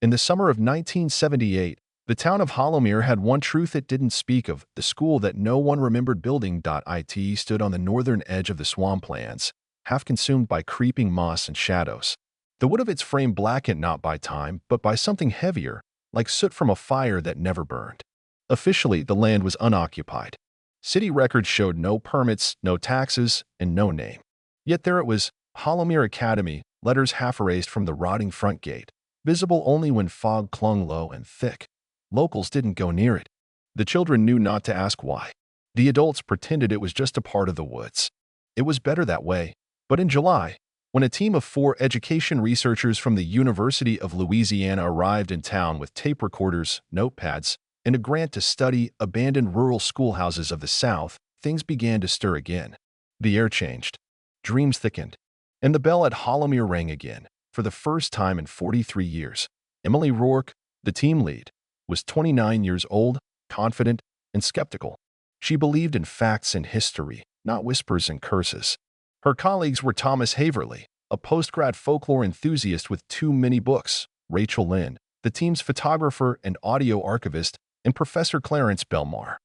In the summer of 1978, the town of Hollowmere had one truth it didn't speak of: the school that no one remembered building. It stood on the northern edge of the swamplands, half consumed by creeping moss and shadows. The wood of its frame blackened not by time, but by something heavier, like soot from a fire that never burned. Officially, the land was unoccupied. City records showed no permits, no taxes, and no name. Yet there it was, Hollowmere Academy, letters half erased from the rotting front gate, visible only when fog clung low and thick. Locals didn't go near it. The children knew not to ask why. The adults pretended it was just a part of the woods. It was better that way. But in July, when a team of 4 education researchers from the University of Louisiana arrived in town with tape recorders, notepads, and a grant to study abandoned rural schoolhouses of the South, things began to stir again. The air changed. Dreams thickened. And the bell at Hollowmere rang again, for the first time in 43 years. Emily Rourke, the team lead, was 29 years old, confident, and skeptical. She believed in facts and history, not whispers and curses. Her colleagues were Thomas Haverly, a postgrad folklore enthusiast with 2 mini books, Rachel Lynn, the team's photographer and audio archivist, and Professor Clarence Belmar,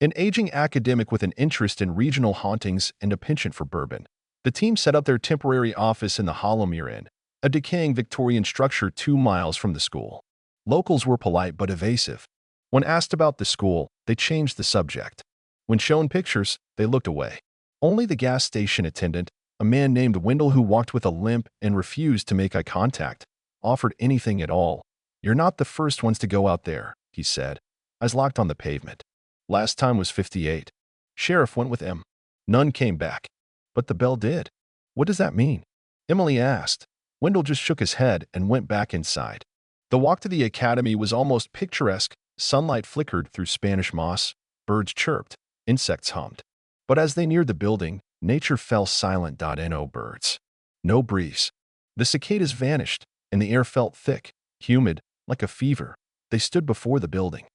an aging academic with an interest in regional hauntings and a penchant for bourbon. The team set up their temporary office in the Hollowmere Inn, a decaying Victorian structure 2 miles from the school. Locals were polite but evasive. When asked about the school, they changed the subject. When shown pictures, they looked away. Only the gas station attendant, a man named Wendell who walked with a limp and refused to make eye contact, offered anything at all. "You're not the first ones to go out there," he said, eyes locked on the pavement. "Last time was 58. Sheriff went with him. None came back. But the bell did." "What does that mean?" Emily asked. Wendell just shook his head and went back inside. The walk to the academy was almost picturesque. Sunlight flickered through Spanish moss, birds chirped, insects hummed. But as they neared the building, nature fell silent. No birds. No breeze. The cicadas vanished, and the air felt thick, humid, like a fever. They stood before the building.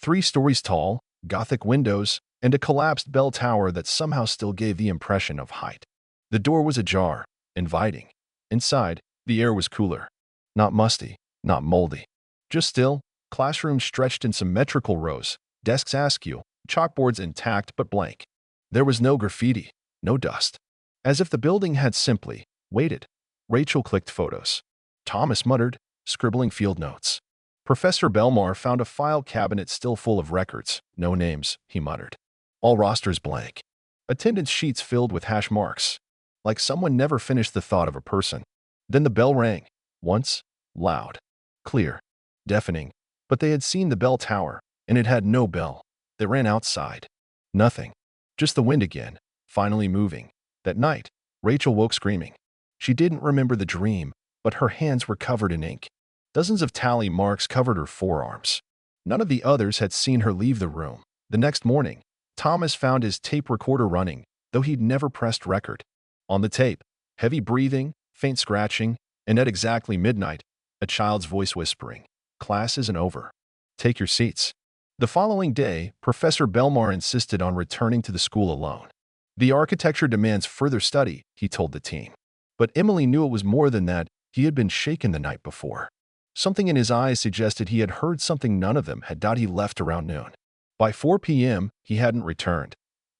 3 stories tall, Gothic windows, and a collapsed bell tower that somehow still gave the impression of height. The door was ajar, inviting. Inside, the air was cooler. Not musty, not moldy. Just still, classrooms stretched in symmetrical rows, desks askew, chalkboards intact but blank. There was no graffiti, no dust. As if the building had simply waited. Rachel clicked photos. Thomas muttered, scribbling field notes. Professor Belmar found a file cabinet still full of records. "No names," he muttered. "All rosters blank. Attendance sheets filled with hash marks. Like someone never finished the thought of a person." Then the bell rang. Once, loud, clear, deafening. But they had seen the bell tower, and it had no bell. They ran outside. Nothing. Just the wind again, finally moving. That night, Rachel woke screaming. She didn't remember the dream, but her hands were covered in ink. Dozens of tally marks covered her forearms. None of the others had seen her leave the room. The next morning, Thomas found his tape recorder running, though he'd never pressed record. On the tape, heavy breathing, faint scratching, and at exactly midnight, a child's voice whispering, "Class isn't over. Take your seats." The following day, Professor Belmar insisted on returning to the school alone. "The architecture demands further study," he told the team. But Emily knew it was more than that. He had been shaken the night before. Something in his eyes suggested he had heard something none of them had. He left around noon. By 4 p.m., he hadn't returned.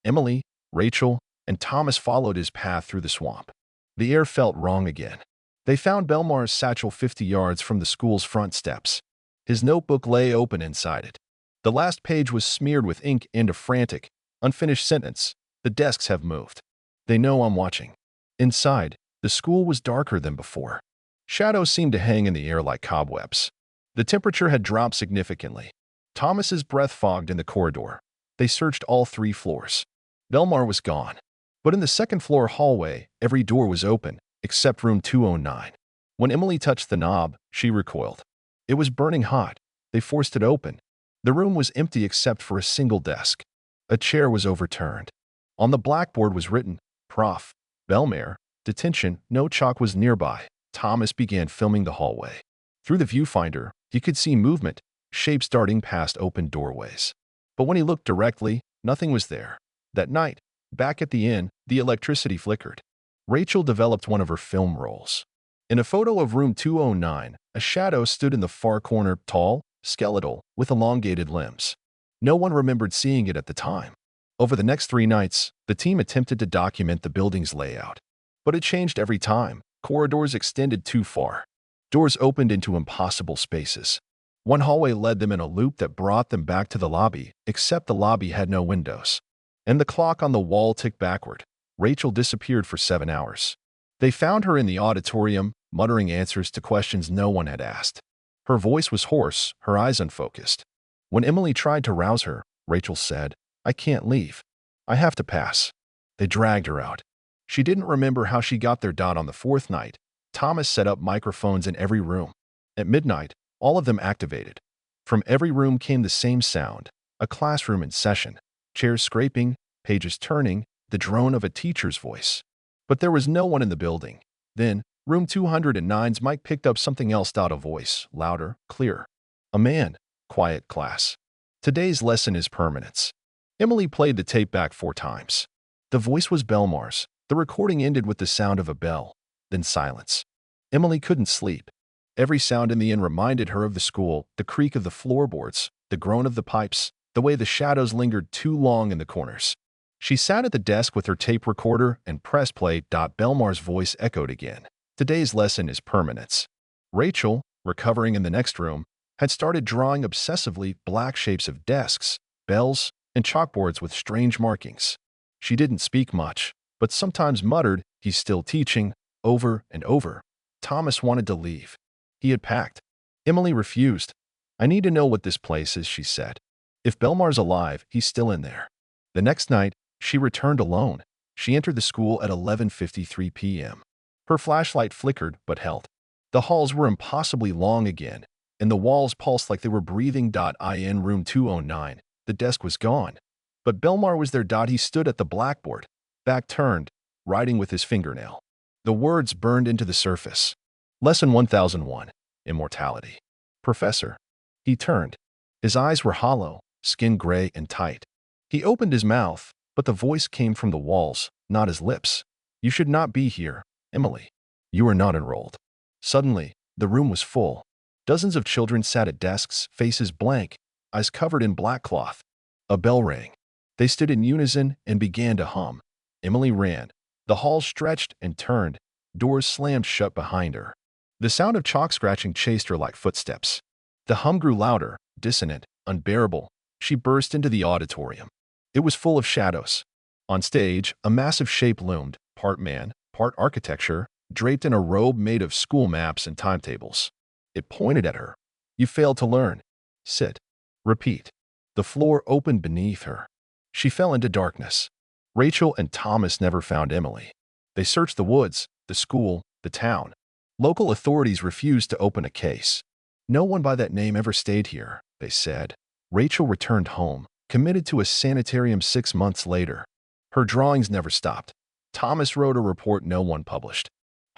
Emily, Rachel, and Thomas followed his path through the swamp. The air felt wrong again. They found Belmar's satchel 50 yards from the school's front steps. His notebook lay open inside it. The last page was smeared with ink and a frantic, unfinished sentence. "The desks have moved. They know I'm watching." Inside, the school was darker than before. Shadows seemed to hang in the air like cobwebs. The temperature had dropped significantly. Thomas's breath fogged in the corridor. They searched all 3 floors. Belmar was gone. But in the second-floor hallway, every door was open, except room 209. When Emily touched the knob, she recoiled. It was burning hot. They forced it open. The room was empty except for a single desk. A chair was overturned. On the blackboard was written, "Prof. Belmar, detention." No chalk was nearby. Thomas began filming the hallway. Through the viewfinder, he could see movement, shapes darting past open doorways. But when he looked directly, nothing was there. That night, back at the inn, the electricity flickered. Rachel developed one of her film rolls. In a photo of room 209, a shadow stood in the far corner, tall, skeletal, with elongated limbs. No one remembered seeing it at the time. Over the next 3 nights, the team attempted to document the building's layout. But it changed every time. Corridors extended too far. Doors opened into impossible spaces. One hallway led them in a loop that brought them back to the lobby, except the lobby had no windows. And the clock on the wall ticked backward. Rachel disappeared for 7 hours. They found her in the auditorium, muttering answers to questions no one had asked. Her voice was hoarse, her eyes unfocused. When Emily tried to rouse her, Rachel said, "I can't leave. I have to pass." They dragged her out. She didn't remember how she got there. On the 4th night, Thomas set up microphones in every room. At midnight, all of them activated. From every room came the same sound, a classroom in session, chairs scraping, pages turning, the drone of a teacher's voice. But there was no one in the building. Then, room 209's mic picked up something else. A voice, louder, clearer. "A man. Quiet, class. Today's lesson is permanence." Emily played the tape back 4 times. The voice was Belmar's. The recording ended with the sound of a bell, then silence. Emily couldn't sleep. Every sound in the inn reminded her of the school, the creak of the floorboards, the groan of the pipes, the way the shadows lingered too long in the corners. She sat at the desk with her tape recorder and pressed play. Belmar's voice echoed again. "Today's lesson is permanence." Rachel, recovering in the next room, had started drawing obsessively black shapes of desks, bells, and chalkboards with strange markings. She didn't speak much, but sometimes muttered, "He's still teaching," over and over. Thomas wanted to leave. He had packed. Emily refused. "I need to know what this place is," she said. "If Belmar's alive, he's still in there." The next night, she returned alone. She entered the school at 11:53 p.m. Her flashlight flickered but held. The halls were impossibly long again, and the walls pulsed like they were breathing. In room 209, the desk was gone. But Belmar was there. He stood at the blackboard, back turned, writing with his fingernail. The words burned into the surface. Lesson 1001, Immortality. "Professor." He turned. His eyes were hollow, skin gray and tight. He opened his mouth, but the voice came from the walls, not his lips. "You should not be here, Emily. You are not enrolled." Suddenly, the room was full. Dozens of children sat at desks, faces blank, eyes covered in black cloth. A bell rang. They stood in unison and began to hum. Emily ran. The hall stretched and turned. Doors slammed shut behind her. The sound of chalk scratching chased her like footsteps. The hum grew louder, dissonant, unbearable. She burst into the auditorium. It was full of shadows. On stage, a massive shape loomed, part man, part architecture, draped in a robe made of school maps and timetables. It pointed at her. "You failed to learn. Sit. Repeat." The floor opened beneath her. She fell into darkness. Rachel and Thomas never found Emily. They searched the woods, the school, the town. Local authorities refused to open a case. "No one by that name ever stayed here," they said. Rachel returned home, committed to a sanitarium 6 months later. Her drawings never stopped. Thomas wrote a report no one published.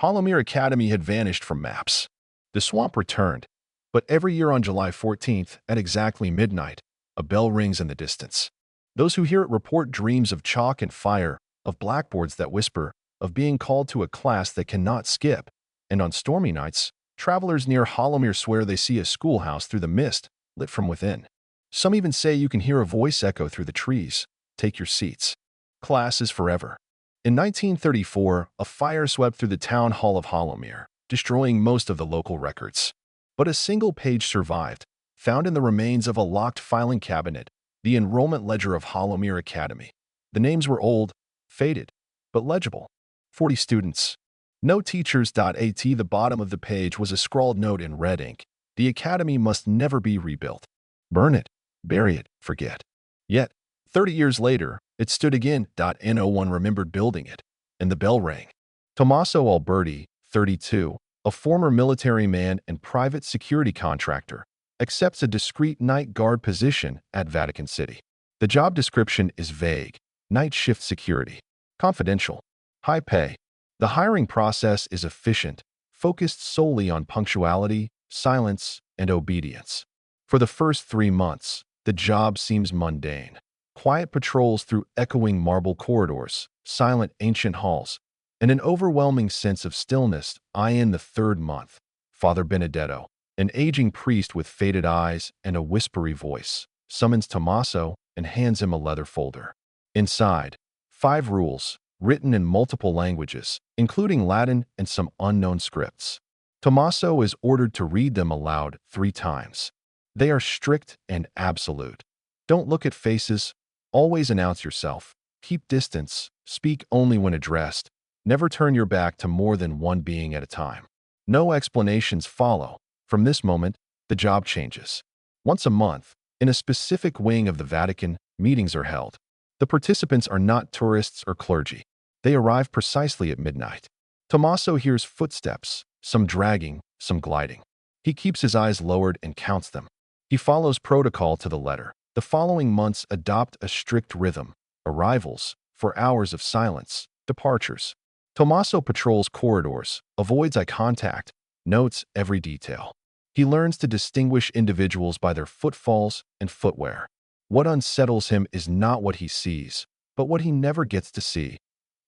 Hollowmere Academy had vanished from maps. The swamp returned, but every year on July 14th, at exactly midnight, a bell rings in the distance. Those who hear it report dreams of chalk and fire, of blackboards that whisper, of being called to a class they cannot skip. And on stormy nights, travelers near Hollowmere swear they see a schoolhouse through the mist, lit from within. Some even say you can hear a voice echo through the trees. Take your seats. Class is forever. In 1934, a fire swept through the town hall of Hollowmere, destroying most of the local records. But a single page survived, found in the remains of a locked filing cabinet, the enrollment ledger of Hollowmere Academy. The names were old, faded, but legible. 40 students. No teachers. At the bottom of the page was a scrawled note in red ink. The academy must never be rebuilt. Burn it, bury it, forget. Yet, 30 years later, it stood again. No one remembered building it, and the bell rang. Tommaso Alberti, 32, a former military man and private security contractor, accepts a discreet night guard position at Vatican City. The job description is vague: night shift security, confidential, high pay. The hiring process is efficient, focused solely on punctuality, silence, and obedience. For the first 3 months, the job seems mundane. Quiet patrols through echoing marble corridors, silent ancient halls, and an overwhelming sense of stillness. In the third month, Father Benedetto, an aging priest with faded eyes and a whispery voice, summons Tommaso and hands him a leather folder. Inside, 5 rules, written in multiple languages, including Latin and some unknown scripts. Tommaso is ordered to read them aloud 3 times. They are strict and absolute. Don't look at faces. Always announce yourself. Keep distance. Speak only when addressed. Never turn your back to more than one being at a time. No explanations follow. From this moment, the job changes. Once a month, in a specific wing of the Vatican, meetings are held. The participants are not tourists or clergy. They arrive precisely at midnight. Tommaso hears footsteps, some dragging, some gliding. He keeps his eyes lowered and counts them. He follows protocol to the letter. The following months adopt a strict rhythm. Arrivals, 4 hours of silence, departures. Tommaso patrols corridors, avoids eye contact, notes every detail. He learns to distinguish individuals by their footfalls and footwear. What unsettles him is not what he sees, but what he never gets to see.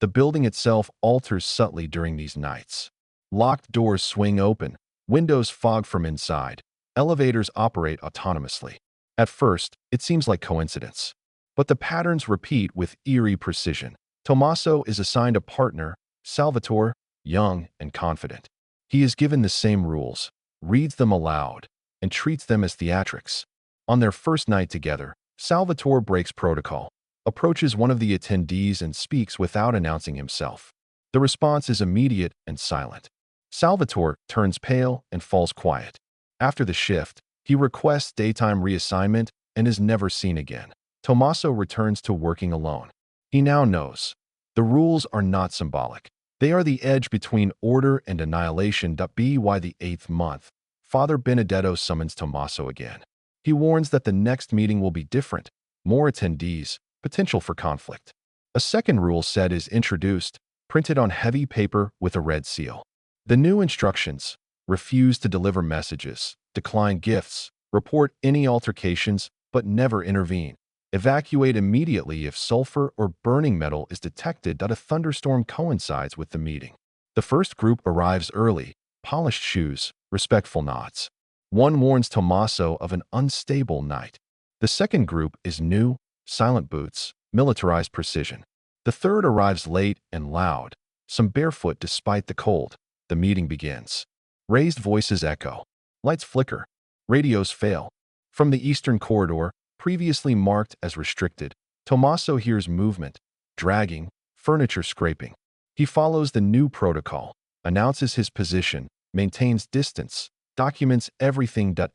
The building itself alters subtly during these nights. Locked doors swing open, windows fog from inside, elevators operate autonomously. At first, it seems like coincidence, but the patterns repeat with eerie precision. Tommaso is assigned a partner, Salvatore, young and confident. He is given the same rules, reads them aloud, and treats them as theatrics. On their first night together, Salvatore breaks protocol, approaches one of the attendees and speaks without announcing himself. The response is immediate and silent. Salvatore turns pale and falls quiet. After the shift, he requests daytime reassignment and is never seen again. Tommaso returns to working alone. He now knows. The rules are not symbolic. They are the edge between order and annihilation. By the 8th month, Father Benedetto summons Tommaso again. He warns that the next meeting will be different, more attendees, potential for conflict. A second rule set is introduced, printed on heavy paper with a red seal. The new instructions: refuse to deliver messages, decline gifts, report any altercations, but never intervene. Evacuate immediately if sulfur or burning metal is detected. A thunderstorm coincides with the meeting. The first group arrives early, polished shoes, respectful nods. One warns Tommaso of an unstable night. The second group is new, silent boots, militarized precision. The third arrives late and loud, some barefoot despite the cold. The meeting begins. Raised voices echo. Lights flicker. Radios fail. From the eastern corridor, previously marked as restricted, Tommaso hears movement, dragging, furniture scraping. He follows the new protocol, announces his position, maintains distance, documents everything. At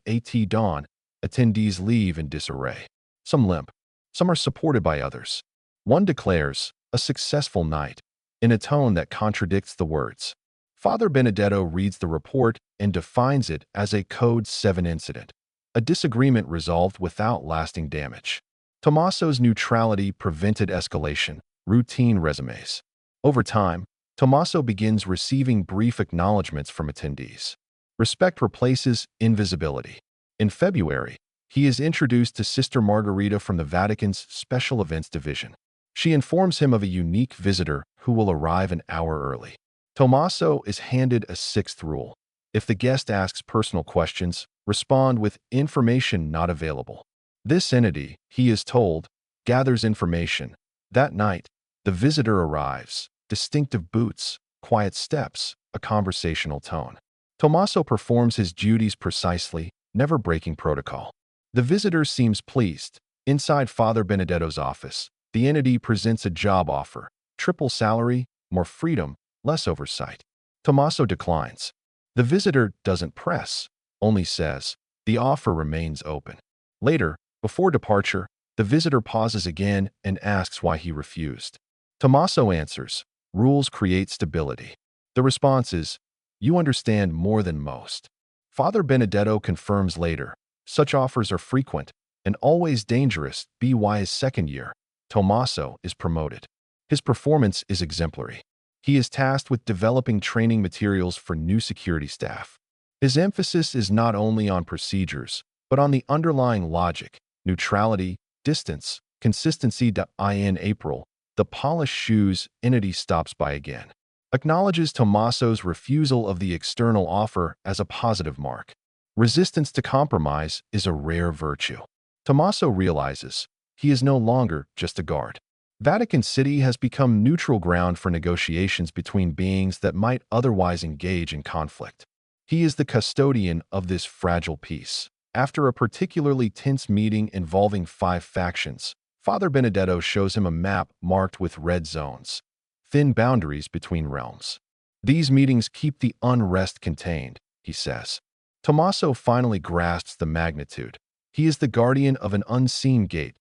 dawn, attendees leave in disarray. Some limp. Some are supported by others. One declares, "A successful night," in a tone that contradicts the words. Father Benedetto reads the report and defines it as a Code 7 incident, a disagreement resolved without lasting damage. Tommaso's neutrality prevented escalation, routine resumes. Over time, Tommaso begins receiving brief acknowledgments from attendees. Respect replaces invisibility. In February, he is introduced to Sister Margherita from the Vatican's Special Events Division. She informs him of a unique visitor who will arrive an hour early. Tommaso is handed a 6th rule. If the guest asks personal questions, respond with information not available. This entity, he is told, gathers information. That night, the visitor arrives. Distinctive boots, quiet steps, a conversational tone. Tommaso performs his duties precisely, never breaking protocol. The visitor seems pleased. Inside Father Benedetto's office, the entity presents a job offer: triple salary, more freedom, less oversight. Tommaso declines. The visitor doesn't press, only says, the offer remains open. Later, before departure, the visitor pauses again and asks why he refused. Tommaso answers, "Rules create stability." The response is, "You understand more than most." Father Benedetto confirms later, such offers are frequent and always dangerous. By his second year, Tommaso is promoted. His performance is exemplary. He is tasked with developing training materials for new security staff. His emphasis is not only on procedures, but on the underlying logic: neutrality, distance, consistency. In April, the polished shoes entity stops by again. acknowledges Tommaso's refusal of the external offer as a positive mark. Resistance to compromise is a rare virtue. Tommaso realizes he is no longer just a guard. Vatican City has become neutral ground for negotiations between beings that might otherwise engage in conflict. He is the custodian of this fragile peace. After a particularly tense meeting involving 5 factions, Father Benedetto shows him a map marked with red zones, thin boundaries between realms. These meetings keep the unrest contained, he says. Tommaso finally grasps the magnitude. He is the guardian of an unseen gate.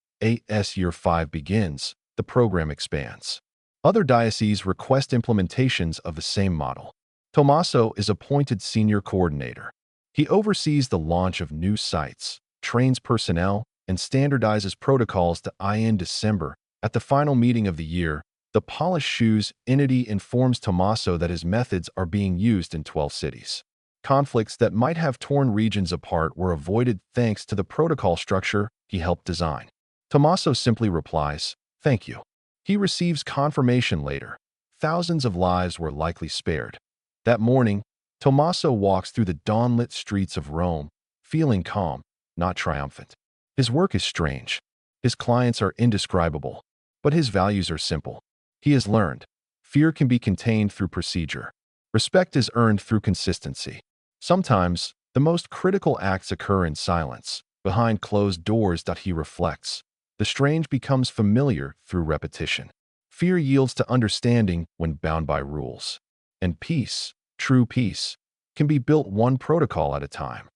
As Year 5 begins, the program expands. Other dioceses request implementations of the same model. Tommaso is appointed senior coordinator. He oversees the launch of new sites, trains personnel, and standardizes protocols to in December. At the final meeting of the year, the Polished Shoes entity informs Tommaso that his methods are being used in 12 cities. Conflicts that might have torn regions apart were avoided thanks to the protocol structure he helped design. Tommaso simply replies, "Thank you." He receives confirmation later. Thousands of lives were likely spared. That morning, Tommaso walks through the dawn-lit streets of Rome, feeling calm, not triumphant. His work is strange. His clients are indescribable, but his values are simple. He has learned, fear can be contained through procedure. Respect is earned through consistency. Sometimes, the most critical acts occur in silence, behind closed doors. He reflects. The strange becomes familiar through repetition. Fear yields to understanding when bound by rules. And peace, true peace, can be built one protocol at a time.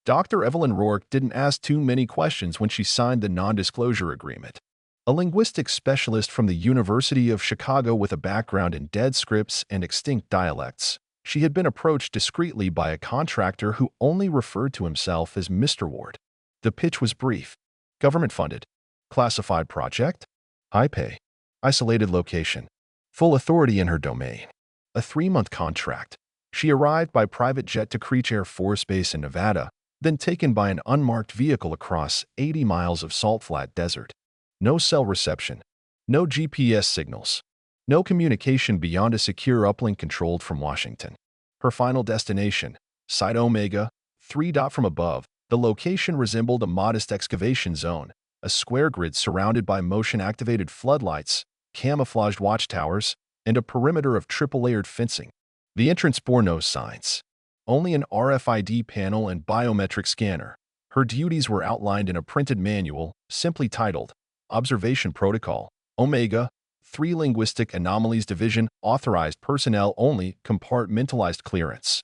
Dr. Evelyn Rourke didn't ask too many questions when she signed the non-disclosure agreement. A linguistics specialist from the University of Chicago with a background in dead scripts and extinct dialects, she had been approached discreetly by a contractor who only referred to himself as Mr. Ward. The pitch was brief. Government-funded. Classified project. High pay. Isolated location. Full authority in her domain. A 3-month contract. She arrived by private jet to Creech Air Force Base in Nevada, then taken by an unmarked vehicle across 80 miles of salt-flat desert. No cell reception. No GPS signals. No communication beyond a secure uplink controlled from Washington. Her final destination, Site Omega, 3. From above, the location resembled a modest excavation zone, a square grid surrounded by motion-activated floodlights, camouflaged watchtowers, and a perimeter of triple-layered fencing. The entrance bore no signs. Only an RFID panel and biometric scanner. Her duties were outlined in a printed manual, simply titled, Observation Protocol, Omega, 3 Linguistic Anomalies Division, Authorized Personnel Only, Compartmentalized Clearance.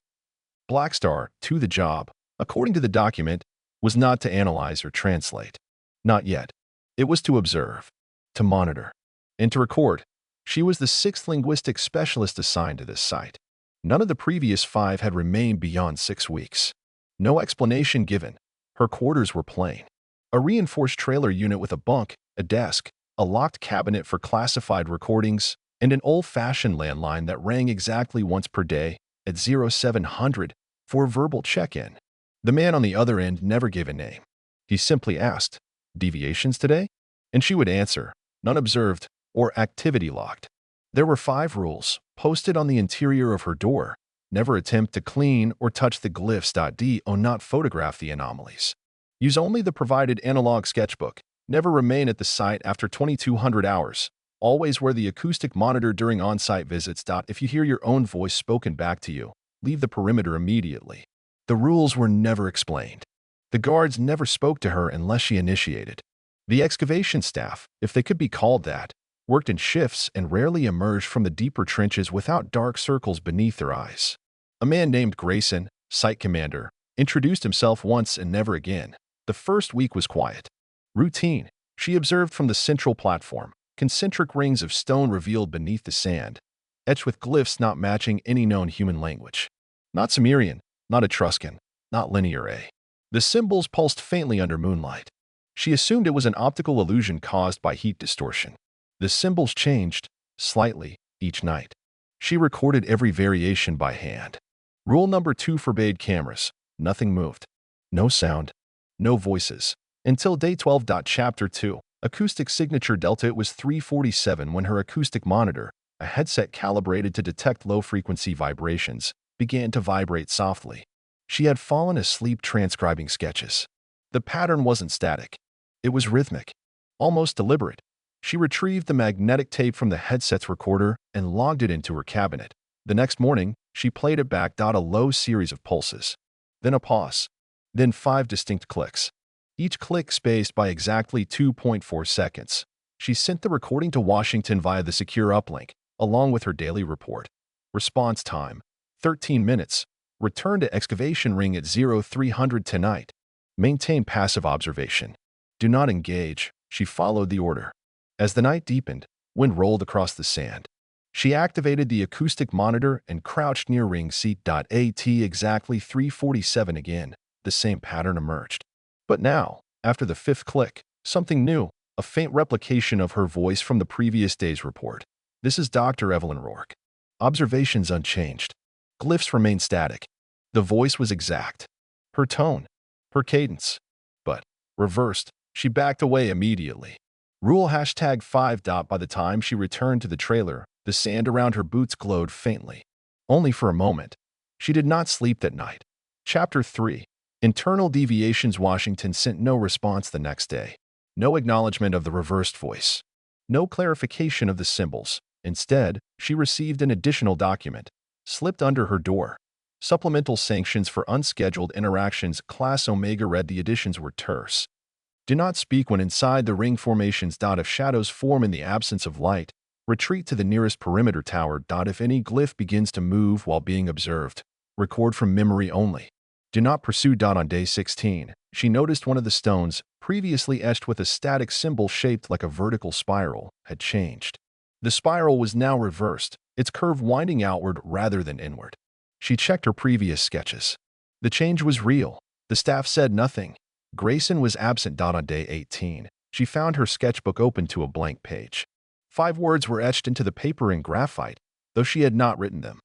Blackstar, to the job, according to the document, was not to analyze or translate. Not yet. It was to observe, to monitor, and to record. She was the 6th linguistic specialist assigned to this site. None of the previous 5 had remained beyond 6 weeks. No explanation given. Her quarters were plain. A reinforced trailer unit with a bunk, a desk, a locked cabinet for classified recordings, and an old-fashioned landline that rang exactly once per day at 0700 for a verbal check-in. The man on the other end never gave a name. He simply asked, "Deviations today?" And she would answer, "None observed," or "Activity locked." There were 5 rules, posted on the interior of her door. Never attempt to clean or touch the glyphs. Do not photograph the anomalies. Use only the provided analog sketchbook. Never remain at the site after 2200 hours. Always wear the acoustic monitor during on-site visits. If you hear your own voice spoken back to you, leave the perimeter immediately. The rules were never explained. The guards never spoke to her unless she initiated. The excavation staff, if they could be called that, worked in shifts and rarely emerged from the deeper trenches without dark circles beneath their eyes. A man named Grayson, site commander, introduced himself once and never again. The first week was quiet. Routine, she observed from the central platform. Concentric rings of stone revealed beneath the sand, etched with glyphs not matching any known human language. Not Sumerian, not Etruscan, not Linear A. The symbols pulsed faintly under moonlight. She assumed it was an optical illusion caused by heat distortion. The symbols changed, slightly, each night. She recorded every variation by hand. Rule number 2 forbade cameras. Nothing moved. No sound. No voices. Until day 12. Chapter 2. Acoustic signature delta. It was 3:47 when her acoustic monitor, A headset calibrated to detect low-frequency vibrations began to vibrate softly. She had fallen asleep transcribing sketches. The pattern wasn't static. It was rhythmic, almost deliberate. She retrieved the magnetic tape from the headset's recorder and logged it into her cabinet. The next morning, she played it back. A low series of pulses. Then a pause. Then 5 distinct clicks. Each click spaced by exactly 2.4 seconds. She sent the recording to Washington via the secure uplink, along with her daily report. Response time: 13 minutes. Return to excavation ring at 0300 tonight. Maintain passive observation. Do not engage. She followed the order. As the night deepened, wind rolled across the sand. She activated the acoustic monitor and crouched near ring seat. At exactly 3:47 again, the same pattern emerged. But now, after the 5th click, something new, a faint replication of her voice from the previous day's report. This is Dr. Evelyn Rourke. Observations unchanged. Glyphs remained static. The voice was exact. Her tone, her cadence. But, reversed, she backed away immediately. Rule #5. By the time she returned to the trailer, the sand around her boots glowed faintly. Only for a moment. She did not sleep that night. Chapter 3. Internal deviations. Washington sent no response the next day. No acknowledgement of the reversed voice. No clarification of the symbols. Instead, she received an additional document, slipped under her door. Supplemental sanctions for unscheduled interactions. Class Omega read. The additions were terse. Do not speak when inside the ring formations. If shadows form in the absence of light, retreat to the nearest perimeter tower. If any glyph begins to move while being observed, record from memory only. Do not pursue. On day 16, she noticed one of the stones, previously etched with a static symbol shaped like a vertical spiral, had changed. The spiral was now reversed, its curve winding outward rather than inward. She checked her previous sketches. The change was real. The staff said nothing. Grayson was absent. On day 18, she found her sketchbook open to a blank page. 5 words were etched into the paper in graphite, though she had not written them.